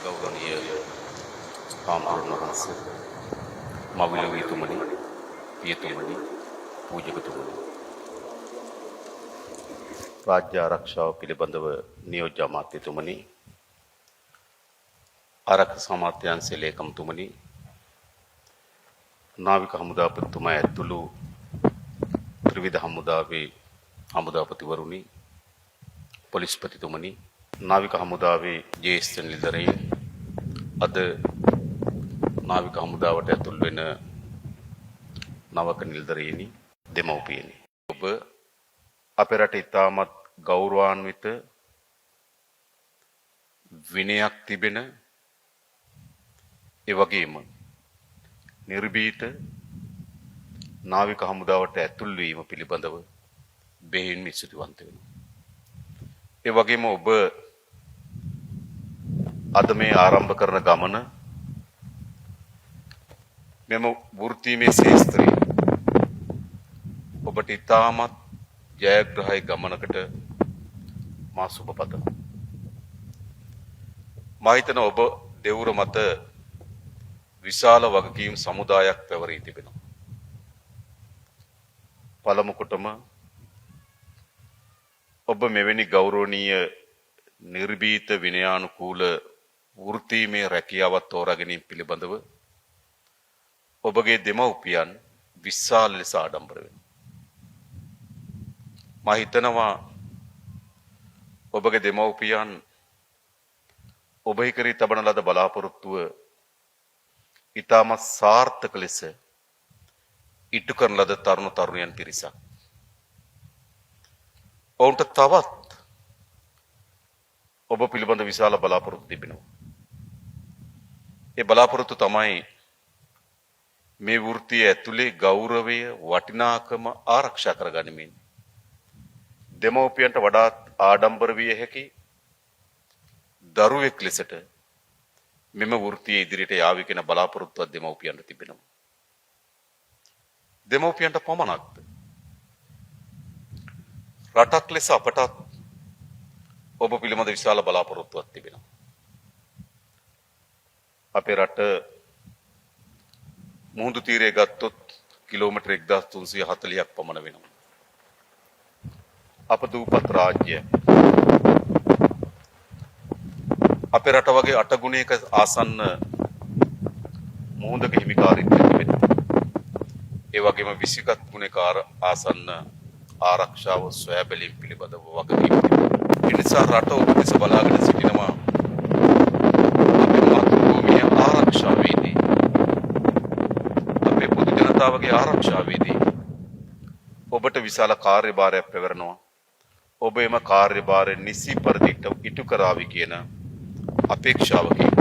ගෞරවනීය හාමුදුරුවෝ වහන්සේ, මවිලවීතුමනි, පියතුමනි, පූජකතුමනි, රාජ්‍ය ආරක්ෂාව පිළිබඳව නියෝජ්‍ය අමාත්‍යතුමනි, ආරක්ෂක අමාත්‍යාංශයේ ලේකම්තුමනි, නාවික හමුදාපතිතුමා ඇතුළු ත්‍රිවිධ හමුදාවේ හමුදාපතිවරුනි, පොලිස්පතිතුමනි, නාවික හමුදාවේ ජ්‍යෙෂ්ඨ නිලධාරීන්, අද නාවික හමුදාවට ඇතුල් වෙන නවක නිලධාරීනි, දෙමව්පියනි, ඔබ අපේ රටේ ඉතාමත් ගෞරවාන්විත විනයක් තිබෙන ඒ වගේම නිර්භීත නාවික හමුදාවට ඇතුල් වීම පිළිබඳව බෙහෙවින් ස්තුතිවන්ත වෙනවා. ඒ වගේම ඔබ අද මේ ආරම්භ කරන ගමන මෙම වෘත්තීමය ශාස්ත්‍රයේ ඔබට ඉතාමත් ජයග්‍රහී ගමනකට මා සුබ පතනවා. මා හිතන ඔබ දෙවුර මත විශාල වගකීම් සමුදායක් පැවරී තිබෙනවා. පළමු කොටම ඔබ මෙවැනි ගෞරවනීය නිර්භීත විනයානුකූල වෘත්තීමය රැකියාවක් තෝරා ගැනීම පිළිබඳව ඔබගේ දෙමව්පියන් විශාල ලෙස ආඩම්බර වෙනවා. මා හිතනවා ඔබගේ දෙමව්පියන් ඔබෙහි කරී තබන ලද බලාපොරොත්තුව ඉතාමත් සාර්ථක ලෙස ඉටු කරන ලද තරුණ තරුණියන් පිරිසක්. ඔවුන්ට තවත් ඔබ පිළිබඳ විශාල බලාපොරොත්තු තිබෙනවා. ඒ බලාපොරොත්තු තමයි මේ වෘත්තිය ඇතුලේ ගෞරවය වටිනාකම ආරක්ෂා කරගනිමින් දෙමව්පියන්ට වඩාත් ආඩම්බර විය හැකි දරුවෙක් ලෙසට මෙම වෘත්තිය ඉදිරියට යාවි කියන බලාපොරොත්තුවක් දෙමව්පියන්ට තිබෙනවා. දෙමව්පියන්ට පමණක්ද? රටක් ලෙස අපටත් ඔබ පිළිබඳ විශාල බලාපොරොත්තුවක් තිබෙනවා. අපේ රට මුහුදු තීරය ගත්තොත් කිලෝමීටර් 1340ක් පමණ වෙනවා. අප දූපත් රාජ්‍ය. අපේ රට වගේ 8 ගුණයක ආසන්න මුහුදක හිමිකාරීත්වය තිබෙනවා. ඒ වගේම 21 ගුණයක ආසන්න ආරක්ෂාව සොයා බැලීම පිළිබඳව වගකීම් තිබෙනවා. ඒ නිසා රට ඔබ දෙස බලාගෙන සිටිනවා අපේ මාතෘභූමිය ආරක්ෂාවේදී, අපේ පොදු ජනතාවගේ ආරක්ෂාවේදී ඔබට විශාල කාර්යභාරයක් පැවරෙනවා. ඔබ එම කාර්යභාරය නිසි පරිදිට ඉටු කරાવી කියන අපේක්ෂාවකින්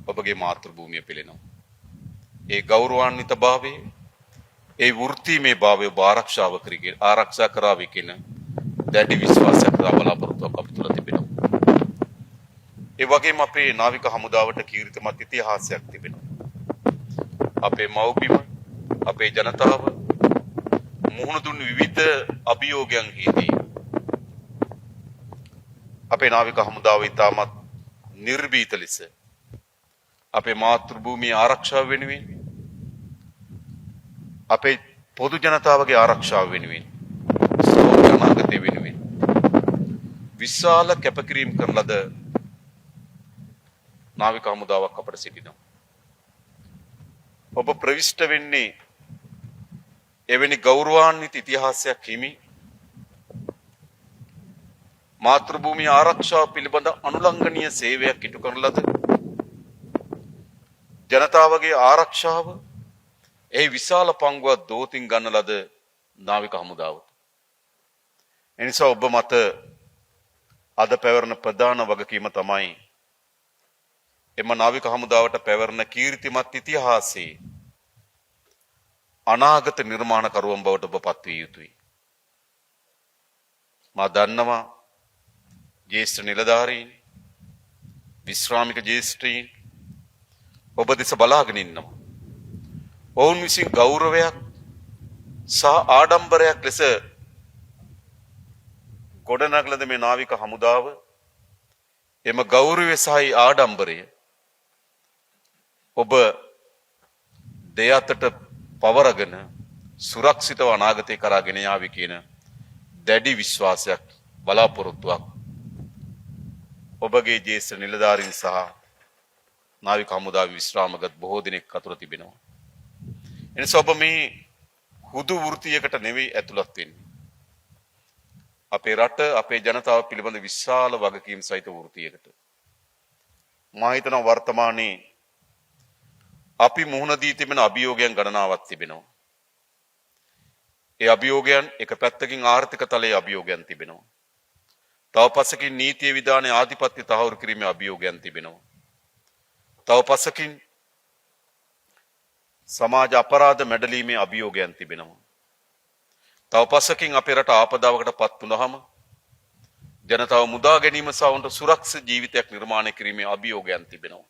ඔබගේ මාතෘභූමිය පෙළෙනවා. ඒ ගෞරවාන්විතභාවය, ඒ වෘත්තීමය භාවය ඔබ ආරක්ෂා කරાવી කියන දැඩි විශ්වාසයක් බලාපොරොත්තුවක් අප තුළ තිබෙනවා. ඒ වගේම අපේ නාවික හමුදාවට කීර්තිමත් ඉතිහාසයක් තිබෙනවා. අපේ මව්බිම, අපේ ජනතාව මුහුණ දුන් විවිධ අභියෝගයන්හිදී අපේ නාවික හමුදාව ඉතාමත් නිර්භීත ලෙස අපේ මාතෘභූමිය ආරක්ෂාව වෙනුවෙන්, අපේ පොදු ජනතාවගේ ආරක්ෂාව වෙනුවෙන්, අනාගතය වෙනුවෙන් විශාල කැපකිරීම කරන ලද නාවික හමුදාවක් අපට සිටිනවා. ඔබ ප්‍රවිෂ්ඨ වෙන්නේ එවැනි ගෞරවාන්විත ඉතිහාසයක් හිමි මාතෘභූමිය ආරක්ෂාව පිළිබඳ අනුලංඝනීය සේවයක් ඉටු කරන ලද ජනතාවගේ ආරක්ෂාව ඒ විශාල පංගුවක් දෝතින් ගන්න ලද නාවික හමුදාවට. එනිසා ඔබ මත අද පැවරෙන ප්‍රධාන වගකීම තමයි එම නාවික හමුදාවට පැවරෙන කීර්තිමත් ඉතිහාසයේ අනාගත නිර්මාණකරුවන් බවට ඔබ පත්විය යුතුයි. මා දන්නවා ජ්‍යෙෂ්ඨ නිලධාරීන්, විශ්‍රාමික ජ්‍යෙෂ්ඨයින් ඔබ දෙස බලාගෙන ඉන්නවා. ඔවුන් විසින් ගෞරවයක් සහ ආඩම්බරයක් ලෙස ගොඩනගලද මේ නාවික හමුදාව එම ගෞරවය සහ ආඩම්බරය ඔබ දෙයතට පවරගෙන සුරක්ෂිතව අනාගතය කරා ගෙන යාවි කියන දැඩි විශ්වාසයක් බලාපොරොත්තුවක් ඔබගේ ජ්‍යෙෂ්ඨ නිලධාරීන් සහ නාවික හමුදාවේ විශ්‍රාමගත් බොහෝ දෙනෙක් අතුර තිබෙනවා. එනිසා ඔබ මේ හුදු වෘත්තියකට නෙවෙයි ඇතුළත් වෙන්නේ. අපේ රට අපේ ජනතාව පිළිබඳ විශාල වගකීම් සහිත වෘත්තියකට. මා හිතනවා වර්තමානයේ අපි මුහුණ දී තිබෙන අභියෝගයන් ගණනාවක් තිබෙනවා. ඒ අභියෝගයන් එක පැත්තකින් ආර්ථික තලයේ අභියෝගයන් තිබෙනවා. තව පස්සකින් නීතිය විධානයේ ආධිපත්‍ය තහවුරු කිරීමේ අභියෝගයන් තිබෙනවා. තව පස්සකින් සමාජ අපරාධ මැඩලීමේ අභියෝගයන් තිබෙනවා. තව පස්සකින් අපේ රට ආපදාවකට පත් වුණාම ජනතාව මුදා ගැනීම සහ උන්ට සුරක්ෂිත ජීවිතයක් නිර්මාණය කිරීමේ අභියෝගයන් තිබෙනවා.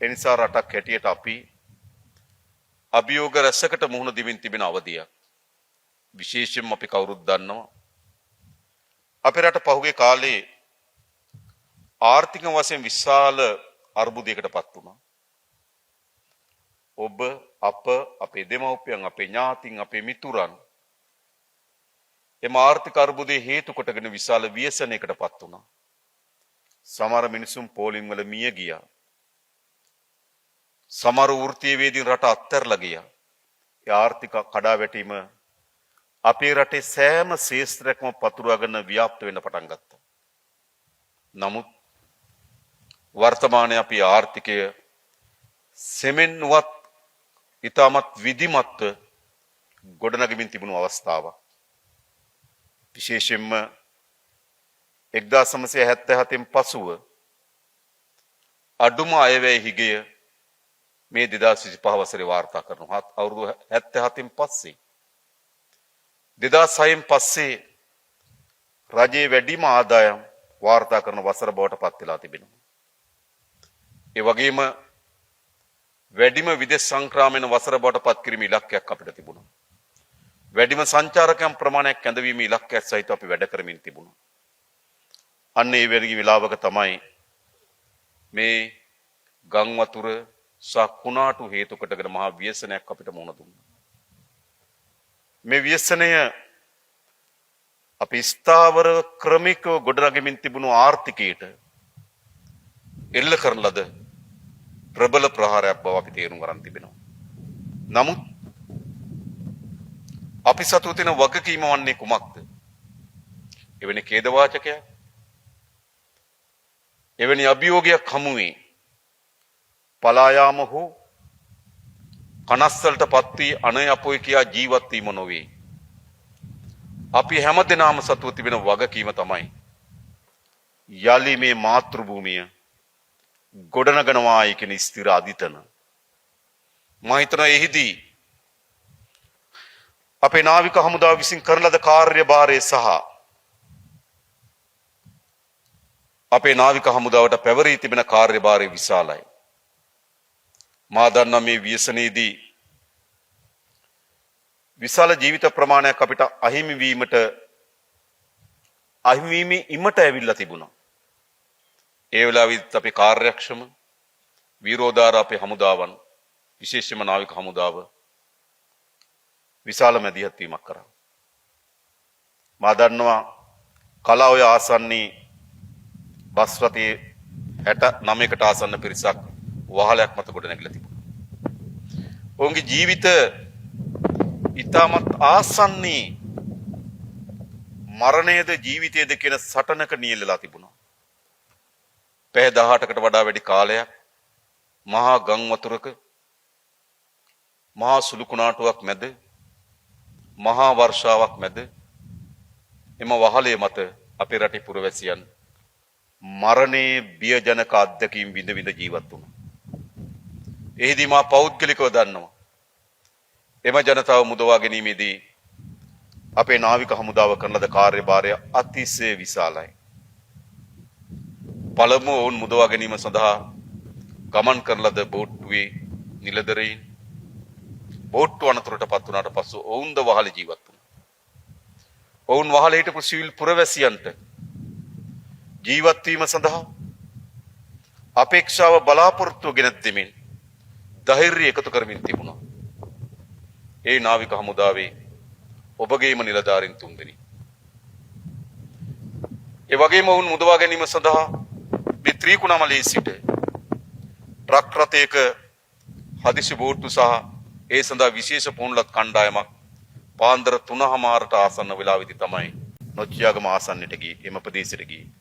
එනිසා රටක් හැටියට අපි අභියෝග රැසකට මුහුණ දෙමින් තිබෙන අවධියක්. විශේෂයෙන්ම අපි කවුරුත් දන්නවා අපේ රට පහුගිය කාලේ ආර්ථික වශයෙන් විශාල අර්බුදයකට පත් වුණා. ඔබ අපේ දෙමව්පියන් අපේ ඥාතීන් අපේ මිතුරන් එම ආර්ථික අර්බුදයේ හේතු කොටගෙන විශාල ව්‍යසනයකට පත් වුණා. සමහර මිනිසුන් පෝලිම් වල මිය ගියා. සමහර වෘත්තීයවේදීන් රට අත්හැරලා ගියා. ඒ ආර්ථික කඩාවැටීම අපේ රටේ සෑම ශේෂ්ත්‍රයක්ම පතුරවාගෙන ව්‍යාප්ත වෙන්න පටන් ගත්තා. නමුත් වර්තමානයේ අපේ ආර්ථිකය සෙමෙන්වත් ඉතාමත් විධිමත්ව ගොඩනගමින් තිබුණු අවස්ථාවක්. විශේෂයෙන්ම 1977න් පසුව අඩුම අයවැය හිගය මේ 2025 වසරේ වාර්තා කරනවා. අවුරුදු 77න් පස්සේ 2006න් පස්සේ රජයේ වැඩිම ආදායම් වාර්තා කරන වසර බවට පත් වෙලා තිබෙනවා. ඒ වගේම වැඩිම විදේශ සංක්‍රමණ වසර බවට පත් කිරීමේ ඉලක්කයක් අපිට තිබුණා. වැඩිම සංචාරකයන් ප්‍රමාණයක් ඇඳවීම ඉලක්කයක් සහිත අපි වැඩ කරමින් තිබුණා. අන්න ඒ වෙලී විලාවක තමයි මේ ගම් වතුර සහ කුණාටු හේතු කොටගෙන මහා ව්‍යසනයක් අපිට මුහුණ දුන්නා. මේ ව්‍යසනය අපි ස්ථාවර ක්‍රමිකව ගොඩනගමින් තිබුණු ආර්ථිකයට එල්ල කරන ලද ප්‍රබල ප්‍රහාරයක් බව අපි තේරුම් ගන්න තිබෙනවා. නමුත් අපි සතු තියෙන වගකීම වන්නේ කුමක්ද? එවැනි ඛේදවාචකයක්, එවැනි අභියෝගයක් හමුවේ පලා යාම හෝ කනස්සලට පත් වී අනය අපොයි කියා ජීවත් වීම නොවේ. අපි හැමදෙනාම සතුව තිබෙන වගකීම තමයි යලි මේ මාතෘ භූමිය ගොඩනගනවායි කියන ස්ථිර අදිතන. මම හිතනවා එහිදී අපේ නාවික හමුදාව විසින් කරන ලද කාර්යභාරය සහ අපේ නාවික හමුදාවට පැවරී තිබෙන කාර්යභාරය විශාලයි. මා දන්නා මේ ව්‍යසනයේදී විශාල ජීවිත ප්‍රමාණයක් අපිට අහිමි වීමට අහිමි ඉමට ඇවිල්ලා තිබුණා. ඒ වෙලාවෙත් අපි කාර්යක්ෂම විරෝධාර අපේ හමුදාවන් විශේෂයෙන්ම නාවික හමුදාව විශාල මැදිහත් වීමක් කරා. මා දන්නවා කලාඔය ආසන්නී බස් රථයේ 69කට ආසන්න පිරිසක් වහලයක් මත ගොඩ නැගිලා තිබුණා. ඔවුන්ගේ ජීවිත ඉතාමත් ආසන්නී මරණයද ජීවිතයද කියන සටනක නියැලලා තිබුණා. පැය 18කට වඩා වැඩි කාලයක් මහා ගම් වතුරක මහා සුළු කුණාටුවක් මැද මහා වර්ෂාවක් මැද එම වහලේ මත අපේ රටේ පුරවැසියන් මරණයේ බියජනක අත්දැකීම් විඳ විඳ ජීවත් වුණා. එහිදී මා පෞද්ගලිකව දන්නවා එම ජනතාව මුදවා ගැනීමේදී අපේ නාවික හමුදාව කරන ලද කාර්යභාරය අතිශය විශාලයි. පළමුව ඔවුන් මුදවා ගැනීම සඳහා ගමන් කරන ලද බෝට්ටුවේ නිලධරයින් බෝට්ටු අනතුරට පත් වුණාට පසු ඔවුන්ද වහලේ ජීවත් වුණා. ඔවුන් වහලේ හිටපු සිවිල් පුරවැසියන්ට ජීවත් වීම සඳහා අපේක්ෂාව බලාපොරොත්තු ගෙන දෙමින් ධෛර්යය එකතු කරමින් තිබුණා. ඒ නාවික හමුදාවේ ඔබගේම නිලධාරීන් තුන්දෙනෙක්. ඒ වගේම වුන් මුදවා ගැනීම සඳහා මේ ත්‍රිකුණාමලයේ සිට ට්‍රක් රථයක හදිසි බෝට්ටු සහ ඒ සඳහා විශේෂ පුහුණුලත් කණ්ඩායමක් පාන්දර 3:00ට ආසන්න වෙලාවෙදී තමයි නොච්චියාගම ආසන්නයට ගියේ. එම ප්‍රදේශයට ගියේ.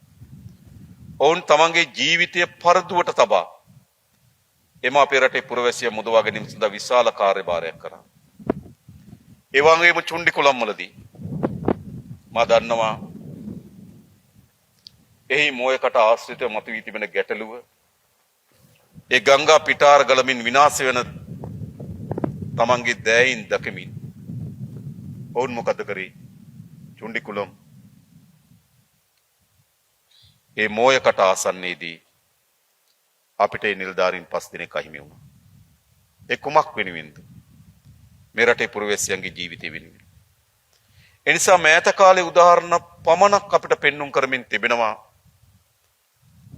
ඔවුන් තමන්ගේ ජීවිතය පරදුවට තබා එම අපේ රටේ පුරවැසිය මුදවා ගැනීම සඳහා විශාල කාර්යභාරයක් කරා. ඒ වගේම චුණ්ඩිකුලම්වලදී මා දන්නවා එහි මොයකට ආශ්‍රිතව මතුවී තිබෙන ගැටලුව ඒ ගංගා පිටාර ගලමින් විනාශ වෙන තමන්ගේ දෑයින් දකමින් ඔවුන් මොකද කරේ? චුණ්ඩිකුලම් ඒ මොයකට ආසන්නයේදී අපිට ඒ නිලධාරීන් 5 දිනක් අහිමි වුණා. ඒ කුමක් වෙනුවෙන්ද? මේ රටේ පුරවැසියන්ගේ ජීවිතය වෙනුවෙන්. ඒ නිසා මෑත කාලේ උදාහරණ පමණක් අපිට පෙන්눔 කරමින් තිබෙනවා.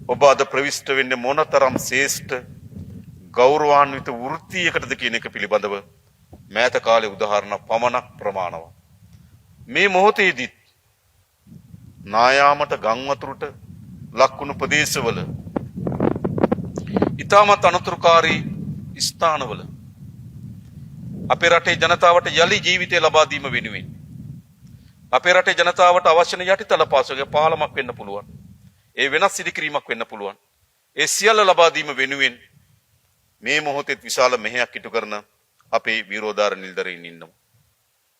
ඔබ අද ප්‍රවිෂ්ඨ වෙන්නේ මොනතරම් ශ්‍රේෂ්ඨ ගෞරවාන්විත වෘත්තියකටද කියන එක පිළිබඳව මෑත කාලේ උදාහරණ පමණක් ප්‍රමාණවත්. මේ මොහොතේදී නායාමට ගම් වතුරට ලක්වුණු ප්‍රදේශවල ඉතාමත් අනතුරුකාරී ස්ථානවල අපේ රටේ ජනතාවට යලි ජීවිතය ලබා දීම වෙනුවෙන් අපේ රටේ ජනතාවට අවශ්‍ය යටිතල පාසලක පාලමක් වෙන්න පුළුවන්. ඒ වෙනස් ඉදිකිරීමක් වෙන්න පුළුවන්. ඒ සියල්ල ලබා දීම වෙනුවෙන් මේ මොහොතේ විශාල මෙහෙයක් ඉටු කරන අපේ විරෝධාර නිලධාරීන් ඉන්නවා.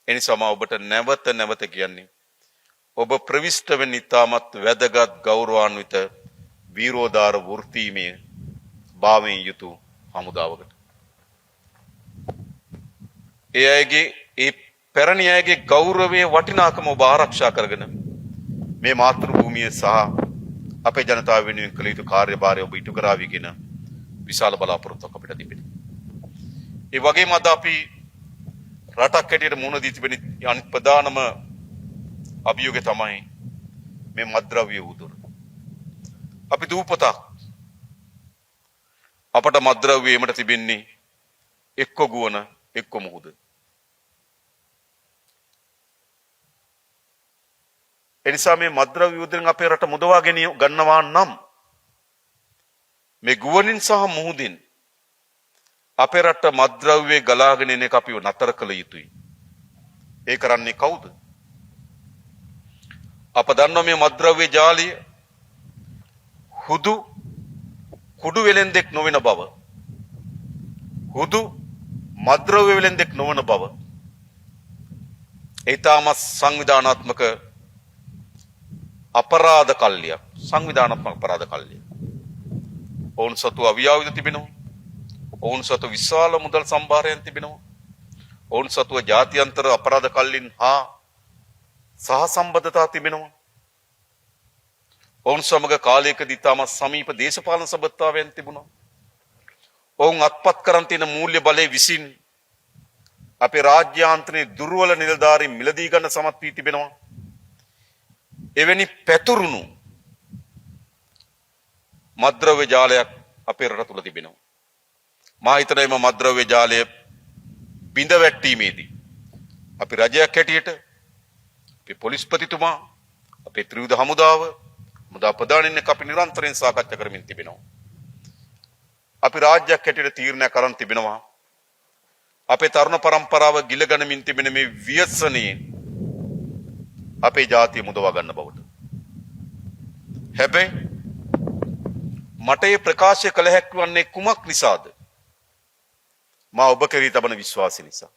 එනිසා මම ඔබට නැවත කියන්නේ ඔබ ප්‍රවිෂ්ඨ වෙන්න ඉතාමත් වැදගත් ගෞරවාන්විත විරෝධාර වෘත්තීමේ භාවයෙන් යුතු හමුදාවකට. ඒ අයගේ ඒ පැරණි අයගේ ගෞරවයේ වටිනාකම ඔබ ආරක්ෂා කරගෙන මේ මාතෘ භූමිය සහ අපේ ජනතාව වෙනුවෙන් කළ යුතු කාර්යභාරය ඔබ ඉටු කරાવી කියන විශාල බලාපොරොත්තුවක් අපිට තිබෙනවා. ඒ වගේම අද අපි රටක් හැටියට මුහුණ දී තිබෙන අනිත් ප්‍රධානම අභියෝගය තමයි මේ මත්ද්‍රව්‍ය උදුර. අපි දූපතක් අපට මත්ද්‍රව්‍ය එමට තිබෙන්නේ එක්ක ගුවන එක්ක මුහුද. එනිසා මේ මත්ද්‍රව්‍ය උදුරෙන් අපේ රට මුදවා ගන්නවා නම් මේ ගුවනින් සහ මුහුදින් අපේ රට මත්ද්‍රව්‍ය ගලාගෙන එන එක අපිව නතර කළ යුතුයි. ඒ කරන්නේ කවුද? අප දන්නවා මේ මත්ද්‍රව්‍ය ජාලය හුදු කුඩු වෙලෙන්දෙක් නොවන බව. හුදු මත්ද්‍රව්‍ය වෙලෙන්දෙක් නොවන බව. ඒ තාම සංවිධානාත්මක අපරාධ කල්ලියක්. සංවිධානාත්මක අපරාධ කල්ලිය. ඔවුන් සතු අවියාවිද තිබෙනවා. ඔවුන් සතු විශාල මුදල් සම්භාරයන් තිබෙනවා. ඔවුන් සතුව ජාත්‍යන්තර අපරාධ කල්ලින් හා සහසම්බන්ධතා තිබෙනවා. ඔවුන් සමග කාලයකදී තම සමීප දේශපාලන සබඳතාවයන් තිබුණා. ඔවුන් අත්පත් කරන් තියෙන මූල්‍ය බලය විසින් අපේ රාජ්‍යාන්තරයේ දුර්වල නිලධාරීන් මිලදී ගන්න සමත් වී තිබෙනවා. එවැනි පැතුරුණු මත්ද්‍රව්‍ය ජාලයක් අපේ රට තුල තිබෙනවා. මා හිතනවා මේ මත්ද්‍රව්‍ය ජාලය බිඳ වැටීමේදී අපි රජයක් හැටියට අපේ පොලිස්පතිතුමා අපේ ත්‍රිවිධ හමුදාව මුදා ප්‍රධානීන් එක්ක අපි නිරන්තරයෙන් සාකච්ඡා කරමින් තිබෙනවා. අපි රාජ්‍යයක් හැටියට තීරණයක් කරන් තිබෙනවා. අපේ තරුණ පරම්පරාව ගිලගනිමින් තිබෙන මේ ව්‍යසනයේ අපේ ජාතිය මුදවා ගන්න බවට. හැබැයි මට මේ ප්‍රකාශය කළ හැකි වන්නේ කුමක් නිසාද? මා ඔබ කෙරෙහි තබන විශ්වාසය නිසා.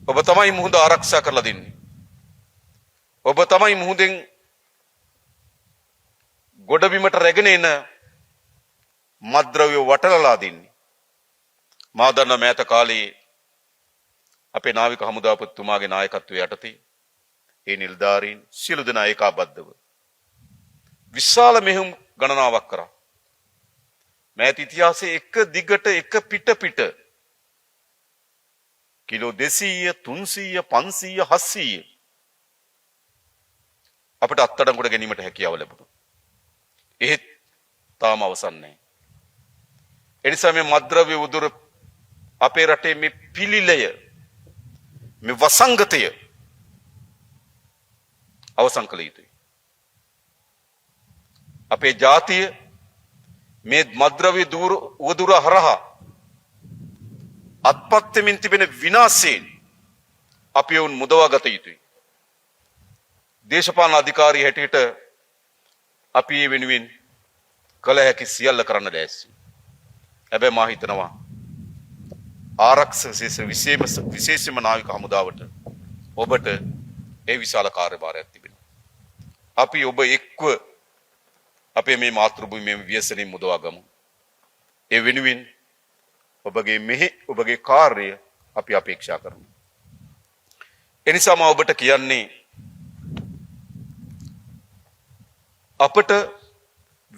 ඔබ තමයි මුහුද ආරක්ෂා කරලා දෙන්නේ. ඔබ තමයි මුහුදෙන් ගොඩබිමට රැගෙන එන මත්ද්‍රව්‍ය වටලලා දෙන්නේ. මා දන්න මෑත කාලේ අපේ නාවික හමුදාපතිතුමාගේ නායකත්වයේ යටතේ ඒ නිලධාරීන් සියලු දෙනා ඒකාබද්ධව විශාල මෙහෙයුම් ගණනාවක් කරා. මෑත ඉතිහාසයේ එක දිගට එක පිට කිලෝ 200 300 500 700 අපිට අත්අඩංගුවට ගැනීමට හැකියාව ලැබුණා. එහෙත් තාම අවසන් නැහැ. එනිසා මේ මද්ද්‍රව්‍ය උදුර අපේ රටේ මේ පිළිලය මේ වසංගතය අවසන් කළ යුතුයි. අපේ ජාතිය මේ මද්ද්‍රව්‍ය උදුර හරහා අත්පත් වෙමින් තිබෙන විනාශයෙන් අපි වුන් මුදවා ගත යුතුයි. දේශපාලන අධිකාරී හැටියට අපි මේ වෙනුවෙන් කළ හැකි සියල්ල කරන්න ලෑස්ති. හැබැයි මා හිතනවා ආරක්ෂක විශේෂම නාවික හමුදාවට ඔබට ඒ විශාල කාර්යභාරයක් තිබෙනවා. අපි ඔබ එක්ව අපේ මේ මාතෘභූමියේ ව්‍යසනින් මුදවා ගමු. ඒ වෙනුවෙන් ඔබගේ කාර්යය අපි අපේක්ෂා කරමු. එනිසා මම ඔබට කියන්නේ අපට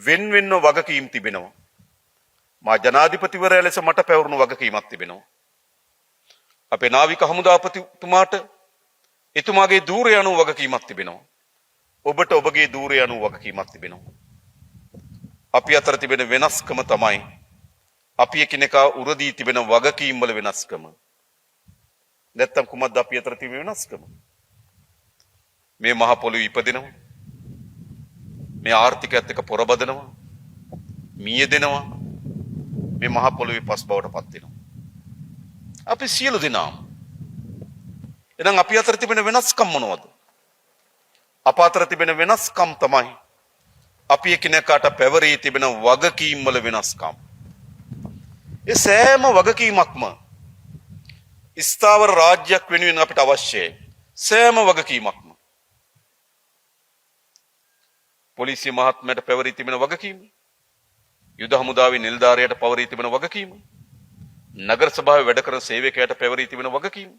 වෙන්වෙන්ව වගකීම් තිබෙනවා. මා ජනාධිපතිවරයා ලෙස මට පැවරුණු වගකීමක් තිබෙනවා. අපේ නාවික හමුදාපතිතුමාට එතුමාගේ ධූරය අනුව වගකීමක් තිබෙනවා. ඔබට ඔබගේ ධූරය අනුව වගකීමක් තිබෙනවා. අපි අතර තිබෙන වෙනස්කම තමයි අපි එකිනෙකා උරදී තිබෙන වගකීම් වල වෙනස්කම. නැත්තම් කුමක්ද අපි අතර තිබෙන වෙනස්කම? මේ මහ පොළොවේ ඉපදෙනවා. මේ ආර්ථිකයත් එක්ක පොරබදනවා. මියදෙනවා. මේ මහ පොළොවේ පස් බවට පත් වෙනවා. අපි සියලු දෙනාම. එහෙනම් අපි අතර තිබෙන වෙනස්කම් මොනවද? අප අතර තිබෙන වෙනස්කම් තමයි අපි එකිනෙකාට පැවරී තිබෙන වගකීම් වල වෙනස්කම්. ඒ සෑම වගකීමක්ම ස්ථාවර රාජ්‍යයක් වෙනුවෙන් අපිට අවශ්‍යයි. සෑම වගකීමක්ම. පොලිසිය මහත්මයාට පැවරී තිබෙන වගකීම, යුද හමුදාවේ නිලධාරියට පැවරී තිබෙන වගකීම, නගර සභාවේ වැඩ කරන සේවකයාට පැවරී තිබෙන වගකීම,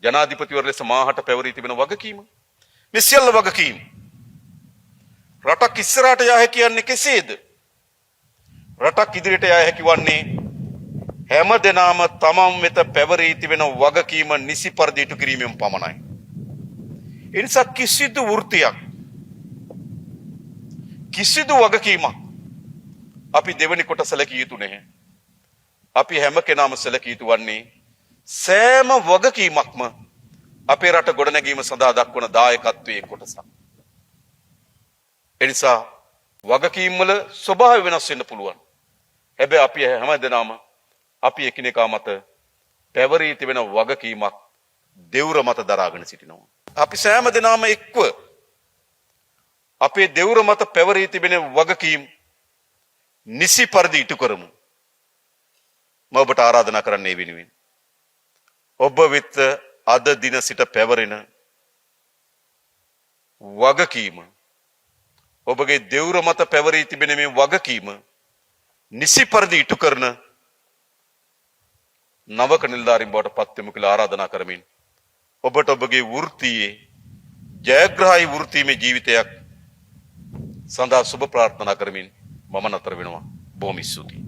ජනාධිපතිවරු ලෙස මාහට පැවරී තිබෙන වගකීම, මේ සියල්ල වගකීම්. රටක් ඉස්සරහට යා හැකි කියන්නේ කෙසේද? රටක් ඉදිරියට යා හැකි වන්නේ හැම දෙනාම තමන් වෙත පැවරී තිබෙන වගකීම නිසි පරිදි ඉටු කිරීමෙන් පමණයි. ඒ නිසා කිසිදු වෘත්තියක්, කිසිදු වගකීමක් අපි දෙවෙනි කොට සැලකිය යුතු නැහැ. අපි හැම කෙනාම සැලකිය යුතු වන්නේ සෑම වගකීමක්ම අපේ රට ගොඩනැගීම සඳහා දක්වන දායකත්වයේ කොටසක්. ඒ නිසා වගකීම් වල ස්වභාවය වෙනස් වෙන්න පුළුවන්. හැබැයි අපි හැම දෙනාම අපි එකිනෙකා මත පැවරී තිබෙන වගකීමක් දෙවුර මත දරාගෙන සිටිනවා. අපි සෑම දෙනාම එක්ව අපේ දෙවුර මත පැවරී තිබෙන වගකීම් නිසි පරිදි ඉටු කරමු. මම ඔබට ආරාධනා කරන්නේ වෙනුවෙන් ඔබ වෙත අද දින සිට පැවරෙන වගකීම, ඔබගේ දෙවුර මත පැවරී තිබෙන මේ වගකීම නිසි පරිදි ඉටු කරන නවක නිලධාරීන් බවට පත් වෙමු කියලා ආරාධනා කරමින් ඔබට ඔබගේ වෘත්තියේ ජයග්‍රහී වෘත්තීමේ ජීවිතයක් සඳහා සුබ ප්‍රාර්ථනා කරමින් මම නතර වෙනවා. බොහොම ස්තුතියි.